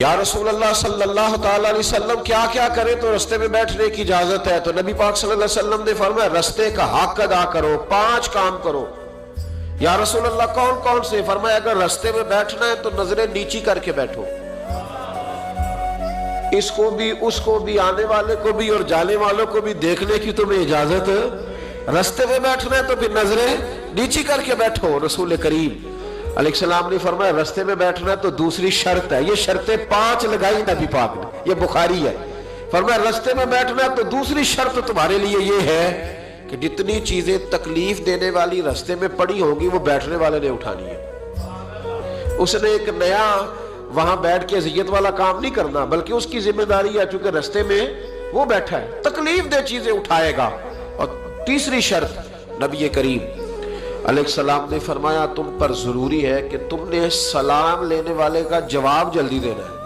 یا رسول اللہ صلی اللہ تعالیٰ علیہ وسلم کیا کیا کرے تو رستے میں بیٹھنے کی اجازت ہے؟ تو نبی پاک صلی اللہ علیہ وسلم نے فرمایا رستے کا حق ادا کرو، 5 کام کرو۔ یا رسول اللہ کون کون سے؟ فرمایا اگر رستے میں بیٹھنا ہے تو نظریں نیچی کر کے بیٹھو، اس کو بھی اس کو بھی، آنے والے کو بھی اور جانے والوں کو بھی دیکھنے کی تمہیں اجازت۔ رستے میں بیٹھنا ہے تو پھر نظریں نیچی کر کے بیٹھو۔ رسول کریم علیہ السلام نے فرمایا رستے میں بیٹھنا ہے تو دوسری شرط ہے، یہ شرطیں 5 لگائی نبی پاک نے، یہ بخاری ہے۔ فرمایا رستے میں بیٹھنا ہے تو دوسری شرط تمہارے لیے یہ ہے کہ جتنی چیزیں تکلیف دینے والی رستے میں پڑی ہوں گی وہ بیٹھنے والے نے اٹھانی ہے۔ اس نے ایک نیا وہاں بیٹھ کے اذیت والا کام نہیں کرنا، بلکہ اس کی ذمہ داری ہے چونکہ رستے میں وہ بیٹھا ہے، تکلیف دہ چیزیں اٹھائے گا۔ اور تیسری شرط نبی کریم علیہ السلام نے فرمایا تم پر ضروری ہے کہ تم نے سلام لینے والے کا جواب جلدی دینا ہے۔